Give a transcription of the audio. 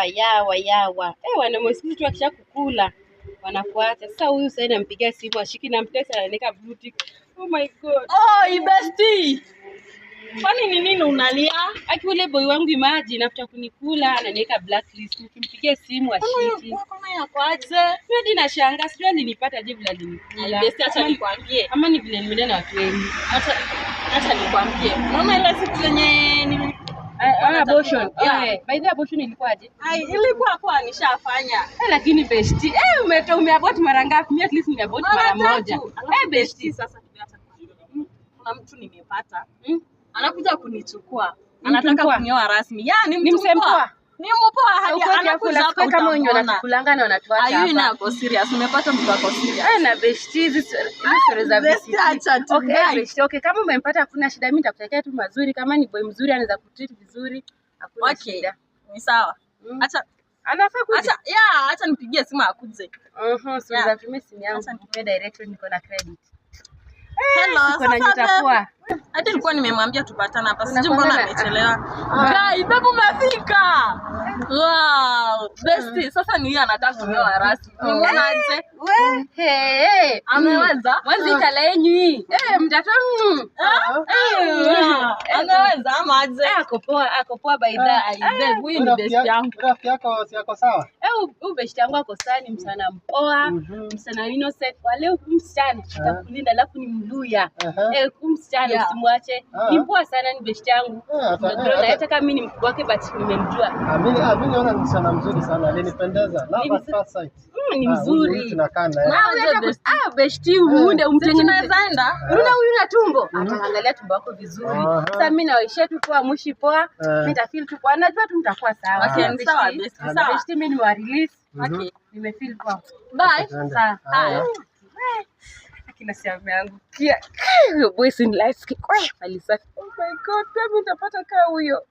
yawa. Wanaume siku tu akisha kukula wanakuacha. Sasa huyu sasa nampigia simu ashiki na mtesa anaweka blue tick. Oh my god. Bestie. Kwani ni nini unalia? Aki ule boy wangu imagine after kunikula ananiweka blacklist. Nikimpigia simu ashiki. Kama yako aje? Mimi hadi nashangaa sijui alinipata je vile alinikula. Bestie, acha nikwambie. Ama ni vile nimeenda na watu wengi. Acha nikwambie. Unaona ile siku zenye abortion. By the abortion ilikuwaje? Ilikuwa kwa nishafanya. Lakini bestie, umeabort mara ngapi? Mimi at least nimeabort mara moja. Bestie, sasa kuna mtu nimepata. Anakuja kunichukua. Anataka kunioa rasmi. Yaani mtu mpoa. Ni mpoa hadi anakuja hapa kama wenye wanakulanga na wanatuacha hapa. Ayu ina ako serious. Umepata mtu ako serious. Na bestie hizi stories za bestie. Acha tu. Okay, kama umempata hakuna shida, mimi nitakutakia tu mazuri. Kama ni boy mzuri anaweza kutreat vizuri. Hakuna shida. Ni sawa. Acha anafaa kuja. Acha nipigie simu akuje. So za tumia simu yangu nipe direct, niko na credit. Hello, sasa nitakuwa. Hata nilikuwa nimemwambia tupatane hapa. Sijui mbona amechelewa. Guys, babu umefika. Wow, bestie, sasa ni yeye anataka kunioa rasmi. Unaona aje? Ameweza? Mwanzo kalaenyi. Mtoto. Ameweza ama aje? Ako poa by the. Huyu ni bestie yangu. Rafiki yako si yako sawa? Huyu bestie yangu ako sawa, ni msana mpoa, msana innocent. Wale msichana atakulinda alafu ni mluya. Msichana usimwache. Ni poa sana, ni bestie yangu. Hata kama mimi ni mkubwa wake but nimemjua. Mimi naona ni msichana mzuri sana, alinipendeza. Love at first sight. Ni mzuri. Tunakaa naye. Bestie muunde umtengeneze. Unaona huyu na tumbo. Ataangalia tumbo lako vizuri. Sasa mimi nawaishia tu kwa mushi poa. Mimi nitafeel tu poa. Najua tu mtakuwa sawa. Okay, sawa bestie. Sawa. Bestie mimi ni wa release. Okay. Nimefeel poa. Bye. Sawa. Akina siamu yangu. Kia. Boys in life. Oh my god, pia mimi nitapata kaa huyo.